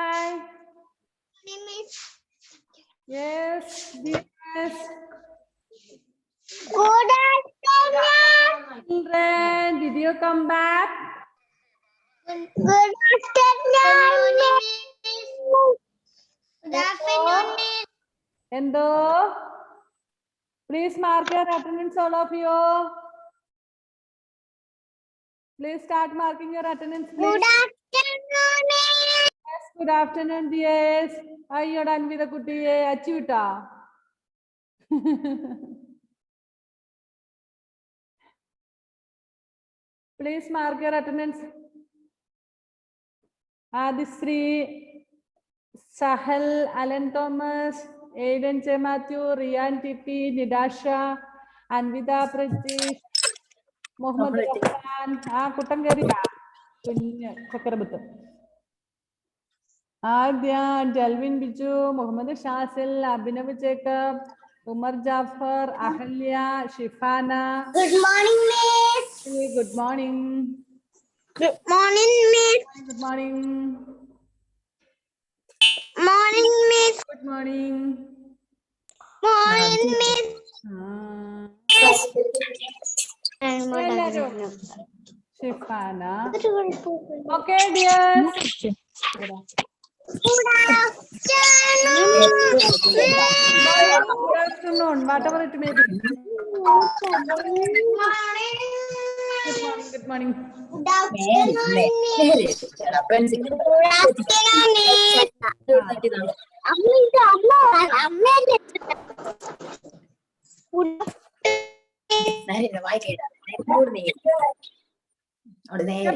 Hi. Yes. Yes. Good afternoon. Children, did you come back? Good afternoon. Good afternoon. Endo. Please mark your attendance, all of you. Please start marking your attendance, please. Good afternoon. Yes, good afternoon, dears. Ayo, Anvita Kuttiye, Achivita. Please mark your attendance. Adisri, Sahel, Alan Thomas, Aiden J. Matthew, Rian Tipi, Nidasha, Anvita Pratish, Mohammed Rahman, Kutangaria, Chakrabutu. Adya, Jalvin Biju, Mohammed Shasil, Abhinav Jacob, Umar Jafar, Ahalya, Shifana. Good morning, miss. Good morning. Good morning, miss. Good morning. Morning, miss. Good morning. Morning, miss. Shifana. Okay, dears. Good Afternoon, whatever it may be. Good morning.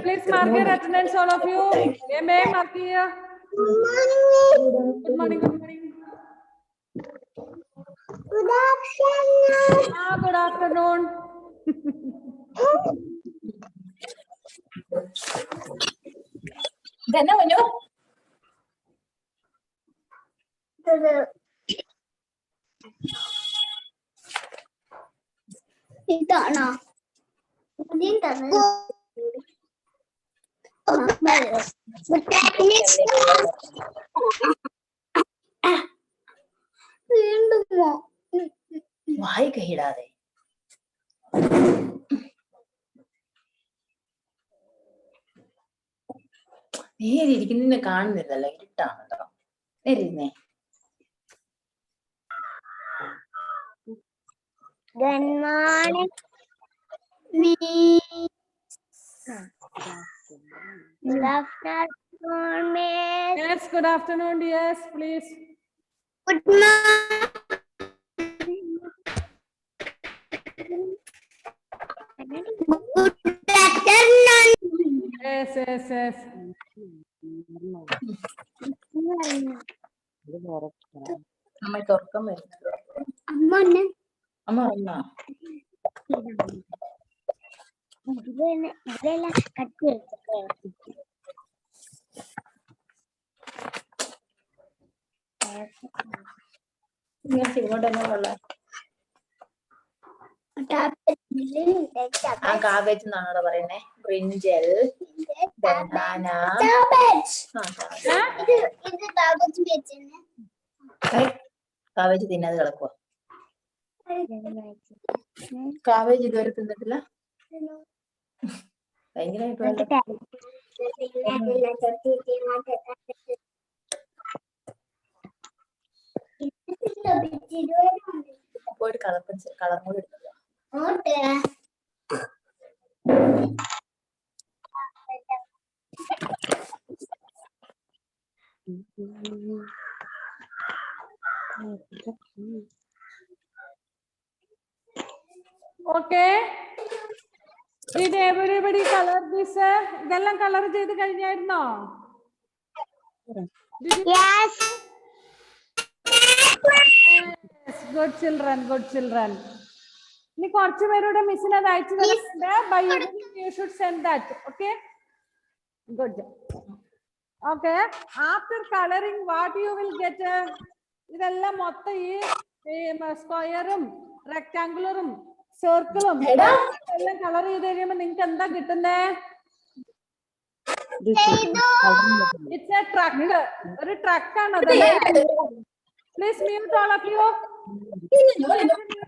Please mark your attendance, all of you. May mark here. Good morning. Good morning. Good afternoon. Good afternoon. ഇതാണോ വീണ്ടുമോ വായി കൈയിടാതെ നേരെ ഇരിക്കുന്നതിനെ കാണുന്നില്ലല്ലോ, ഇരുട്ടാണ് കേട്ടോ. നേരെ ഇരുന്നേ. Good morning. Good afternoon, miss. Yes, good afternoon, dears. Please. Good morning. Good afternoon. Yes. അമ്മയ്ക്ക് ഉറക്കം വരുന്നത്. അമ്മ അമ്മ വന്നാ ഇതെല്ലാം കട്ട് ഇങ്ങോട്ടെന്നെ ഉള്ള ആ കാബേജ് എന്നാണോ പറയുന്നേ? ബ്രിഞ്ചൽ, ബനാന. കാബേജ് തിന്നാതെ കിടക്കുക. കാബേജ് ഇതുവരെ തിന്നിട്ടില്ല. ഭയങ്കരമായിട്ട് പോയിട്ട് കളർ കൂടി എടുക്കുക. Okay. Did everybody color this? ഇതെല്ലാം കളർ ചെയ്ത് കഴിഞ്ഞായിരുന്നോ? Yes. Good children. ഇനി കുറച്ച് പേരുടെ മിസ്സിന് അത് അയച്ചു തരുന്നുണ്ട്. By evening you should send that. Okay. Good. Okay. After coloring, what you will get? ഇതെല്ലാം മൊത്തം ഈ സ്ക്വയറും റെക്ടാങ്കുലറും സർക്കിളും എല്ലാം കളർ ചെയ്ത് കഴിയുമ്പോ നിങ്ങൾക്ക് എന്താ കിട്ടുന്നേ? It's a truck. ഒരു truck ആണ് അത്. Please mute all of you.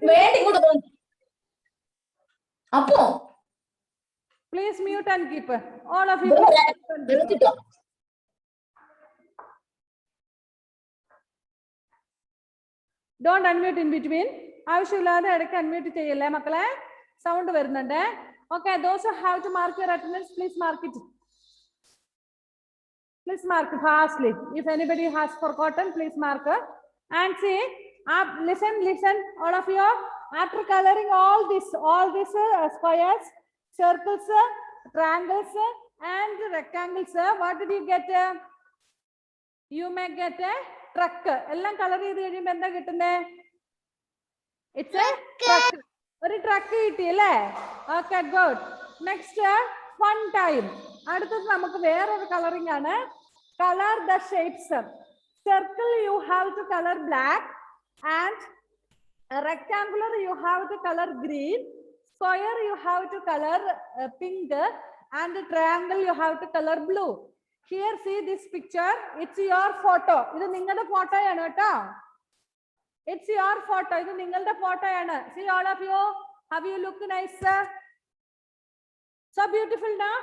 വേണ്ട ഇങ്ങോട്ട് പോ. അപ്പോ Please mute and keep. All of you. എടുത്തിട്ടോ. Don't unmute in between. ആവശ്യമില്ലാതെ ഇടയ്ക്ക് അൺമ്യൂട്ട് ചെയ്യല്ലേ മക്കളെ, സൗണ്ട് വരുന്നുണ്ട്. Okay, those who have to mark your attendance, please mark it. Please mark fastly. If anybody has forgotten, please mark. And see, listen, all of you. After coloring all these squares, circles, triangles, and rectangles, what did you get? You may get a truck. എല്ലാം colour ചെയ്ത് കഴിയുമ്പോൾ എന്താ കിട്ടുന്നേ? It's a truck. ഒരു truck കിട്ടി അല്ലേ? Okay, good. Next, fun time. അടുത്തത് നമുക്ക് വേറൊരു കളറിംഗ് ആണ്. Color the shapes. Circle you have to color black, and a rectangular you have to color green, square you have to color pink, and triangle you have to color blue. Here, see this picture. It's your photo. ഇത് നിങ്ങളുടെ ഫോട്ടോയാണ് കേട്ടോ. It's your photo. ഇത് നിങ്ങളുടെ ഫോട്ടോയാണ്. See all of you. Have you look nice? So beautiful now.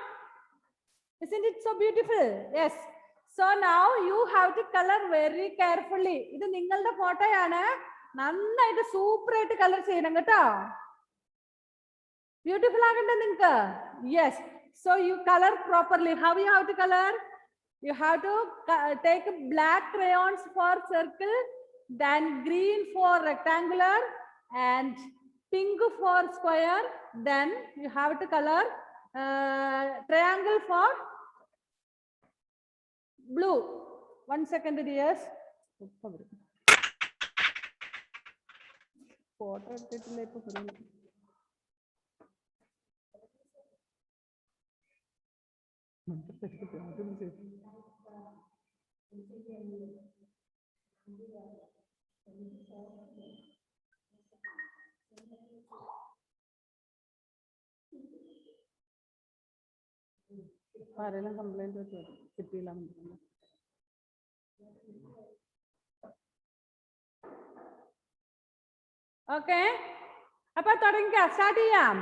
Isn't it so beautiful? Yes. So now you have to color very carefully. ഇത് നിങ്ങളുടെ ഫോട്ടോയാണ്. നന്നായിട്ട് സൂപ്പർ ആയിട്ട് കളർ ചെയ്യണം കേട്ടോ. Beautiful ആകണ്ടേ നിങ്ങൾക്ക്? Yes. So you color properly. How you have to color? You have to take black crayons for circle, then green for rectangular, and pink for square. Then you have to color triangle for blue. 1 second, dears. Photo എടുത്തിട്ടില്ല ഇപ്പൊ പറയുന്നു. ആരെല്ലാം complaint കിട്ടിയില്ല. Okay, അപ്പൊ തുടങ്ങിക്കാം, start ചെയ്യാം.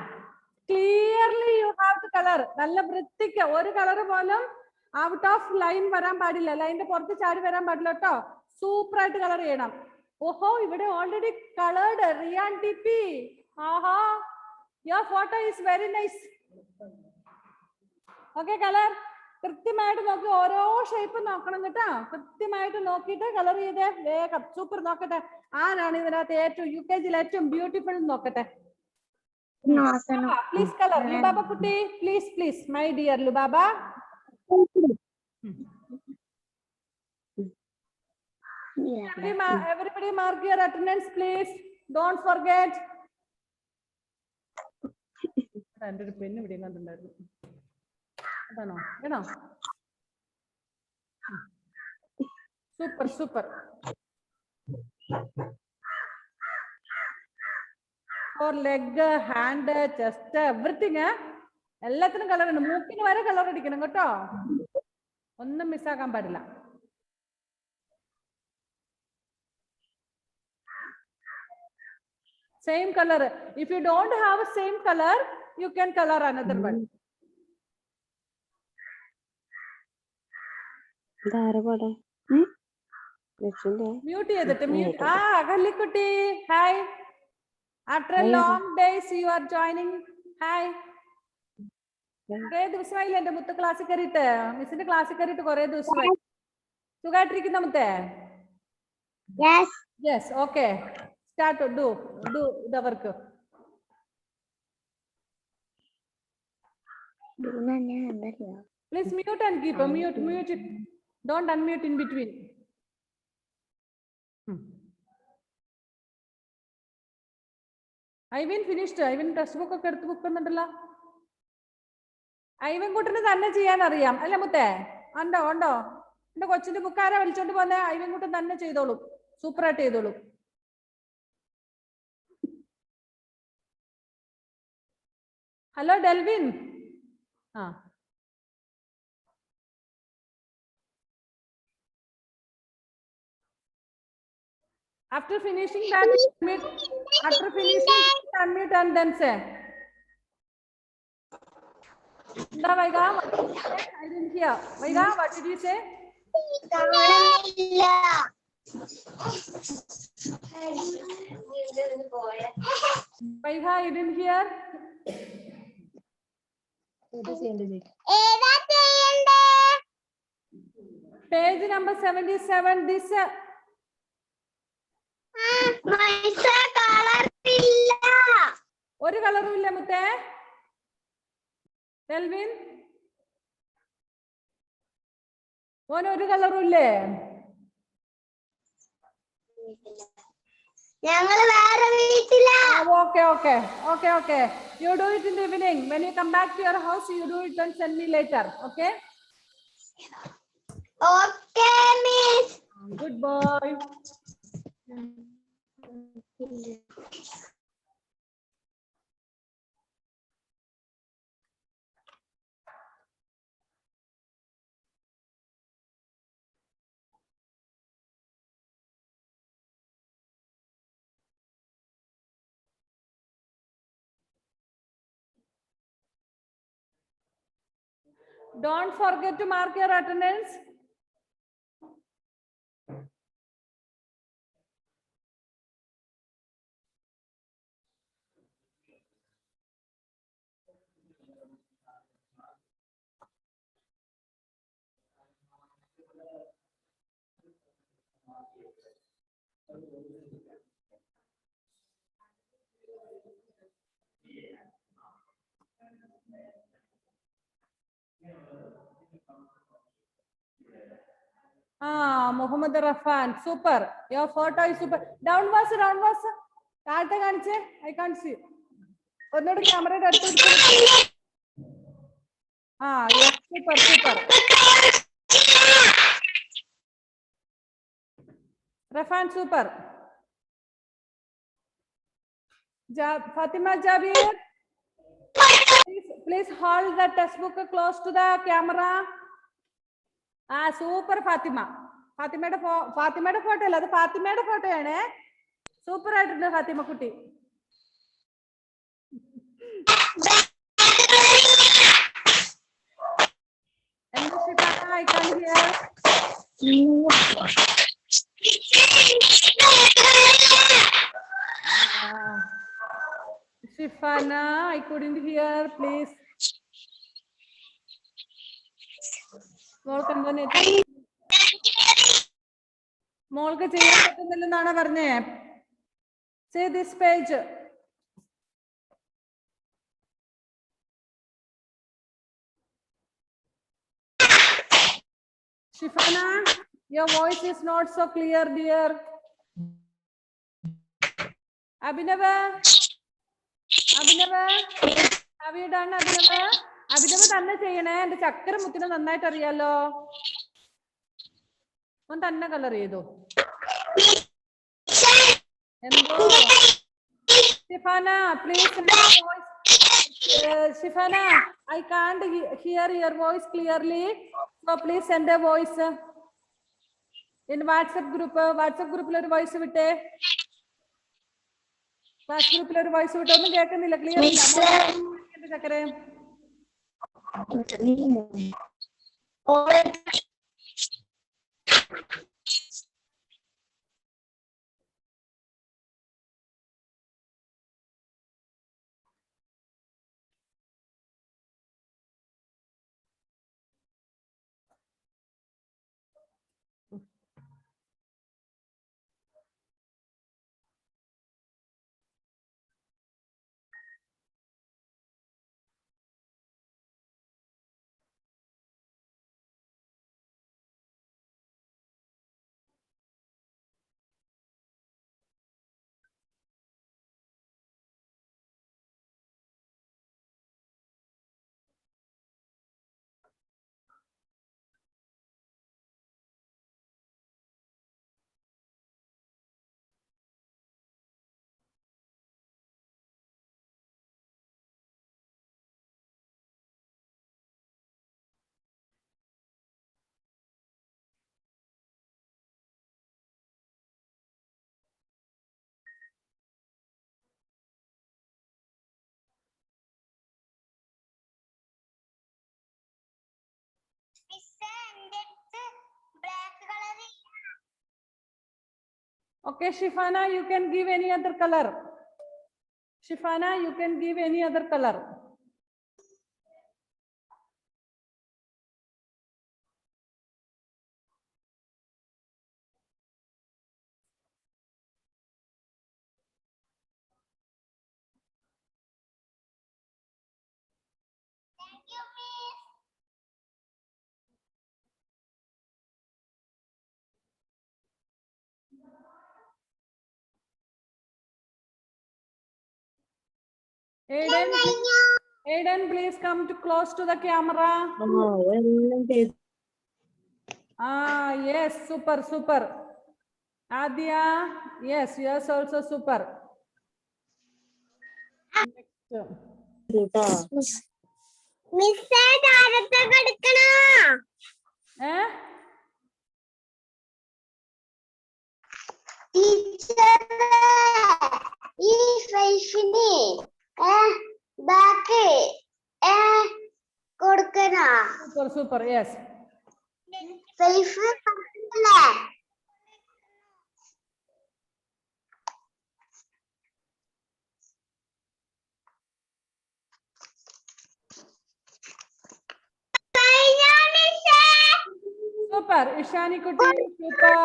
Clearly you have to colour. നല്ല വൃത്തിക്ക്, ഒരു കളർ പോലും ഔട്ട് ഓഫ് ലൈൻ വരാൻ പാടില്ല, ലൈനിന്റെ പുറത്ത് ചാടി വരാൻ പാടില്ല കേട്ടോ. സൂപ്പർ ആയിട്ട് കളർ ചെയ്യണം. ഓഹോ, ഇവിടെ already coloured. Riyan T P, ആഹാ, your photo is very nice. Okay, colour കൃത്യമായിട്ട് നോക്കി, ഓരോ ഷേപ്പ് നോക്കണം കേട്ടോ. കൃത്യമായിട്ട് നോക്കിയിട്ട് കളർ ചെയ്തേ വേഗം. സൂപ്പർ. നോക്കട്ടെ ആരാണ് ഇതിനകത്ത് ഏറ്റവും UKG ഏറ്റവും ബ്യൂട്ടിഫുൾ നോക്കട്ടെ. Please colour. ലുബാബ കുട്ടി, please please, my dear Lubaba. Everybody mark your attendance, please. Don't forget. എൻ്റെ ഒരു പെണ്ണ് ഇവിടെ കണ്ടിട്ടുണ്ടായിരുന്നു. അതാണോ? വേണോ? Super super. Four leg, hand, chest, everything എല്ലാത്തിനും കളർ ഉണ്ട്. മൂക്കിന് വരെ കളർ അടിക്കണം കേട്ടോ, ഒന്നും മിസ്സാക്കാൻ പാടില്ല. Same color. If you don't have a same color, you can color another one. Mute ചെയ്തിട്ട് mute. അകല്ലിക്കുട്ടി, hi. After a long days you are joining. Hi. കുറേ ദിവസമായില്ലേ എന്റെ മുത്ത് ക്ലാസ്സിൽ കയറിയിട്ട്? മിസ്സിന്റെ ക്ലാസ്സിൽ കയറിയിട്ട് കുറേ ദിവസമായി. സുഖമായിട്ടിരിക്കുന്ന മുത്തേ? Yes, okay. Start to do the work. Please mute and keep mute it. Don't unmute in between. Ivan finished. Ivan textbook ഒക്കെ എടുത്ത് വെക്കുന്നുണ്ടല്ലോ. ഐവൻ കുട്ടന് തന്നെ ചെയ്യാൻ അറിയാം അല്ലേ മുത്തേ? ഉണ്ടോ ഉണ്ടോ? എന്റെ കൊച്ചിന്റെ ബുക്കാരെ വിളിച്ചോണ്ട് പോന്നെ. ഐവൻ കുട്ടൻ തന്നെ ചെയ്തോളും, സൂപ്പറായിട്ട് ചെയ്തോളും. Hello Delvin. After finishing that, unmute. After finishing, unmute and then say. No, Vaiga, I didn't hear. Vaiga, what did you say? Vaiga, you didn't hear? Page number 77. This. ഒരു കളറും ഇല്ല മുത്തേ. Delvin, മോന് ഒരു കളറും ഇല്ലേ? ഞങ്ങള് വേറെ വീട്ടിലാ. Okay. You do it in the evening. When you come back to your house, you do it and send me later. Okay? Okay, miss. Good boy. Don't forget to mark your attendance. Muhammad Rafan, super. Your photo is super. Downwards. I can't see. Another camera. Yes, super. Rafan, super. Fatima Jabir, please hold the textbook close to the camera. Super Fatima. Fatimയുടെ photo അല്ല, അത് ഫാത്തിമയുടെ ഫോട്ടോയാണ്. Super ആയിട്ടുണ്ട് ഫാത്തിമ കുട്ടി. I can't hear. Shifana, I couldn't hear. Please. മോൾക്ക് ചെയ്യാൻ പറ്റുന്നില്ലെന്നാണ് പറഞ്ഞേ. See this page. Shifana, your voice is not so clear, dear. Abhinav, have you done Abhinav? Abhinav തന്നെ ചെയ്യണേ. എന്റെ ചക്കര മുത്തിനെ നന്നായിട്ട് അറിയാലോ. ഓൻ തന്നെ കളർ ചെയ്തു. എന്തോ Shifana, please voice. Shifana, I can't hear your voice clearly. So please send a voice in WhatsApp group. WhatsApp group ഒരു voice വിട്ടേ. ക്ലാസ് ഗ്രൂപ്പിൽ ഒരു voice വിട്ടേ. ഒന്നും കേൾക്കുന്നില്ല, ക്ലിയർ ഇല്ല. ചക്കരെ Okay, Shifana, you can give any other color. Shifana, you can give any other color. Aiden, please come to close to the camera. Yes, super, super. Adya, yes, yours also super. Next. Miss Daratha kadukana. Teacher, back കൊടുക്കനാ. Super, super, yes. Super, Ishani Kuti, super.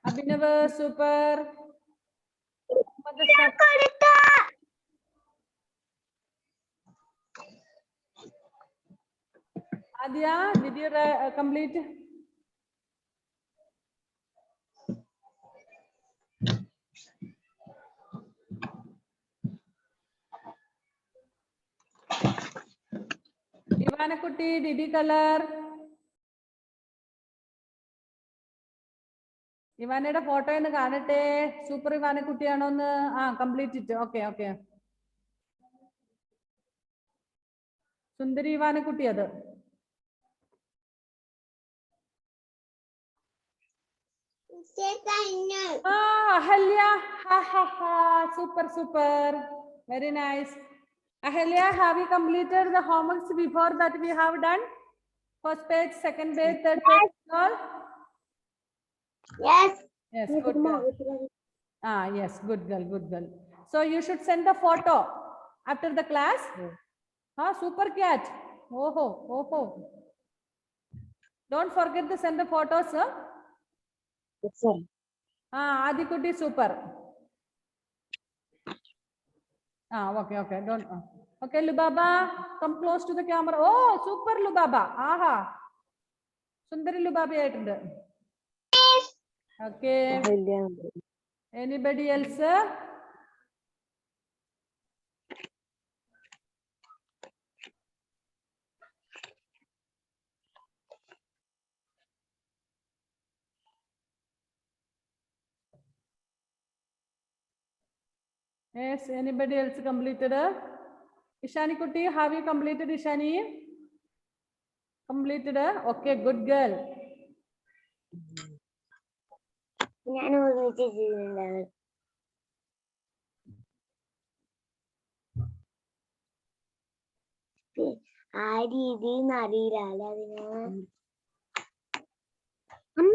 Abhinav, super. Adya, did you complete? Ivanakutti, did you color? Ivanയുടെ photo ഒന്ന് കാണട്ടെ. Super ഇവാനക്കുട്ടിയാണോ എന്ന്? Complete it. Okay okay. സുന്ദരി ഇവാനക്കുട്ടി അത്. Ahalya, super, super, very nice. Ahalya, have you completed the homeworks before that we have done? First page, second page, third page, all? Yes. Yes, good girl. Yes, good girl, good girl. So you should send the photo after the class. Super cat. Oh. Don't forget to send the photos, sir. Yes, sir. Adikutti, super. Okay. Don't. Okay, Lubaba, come close to the camera. Oh, super Lubaba. Sundari Lubaba aayittundu. Okay. Anybody else? Yes, anybody else completed? Ishani Kutti, have you completed, Ishani? Completed? Okay, good girl. ഞാൻ ഒരുമിച്ച് ചെയ്യുന്നുണ്ടാവും. ആ രീതിയിൽ അറിയില്ല. അമ്മ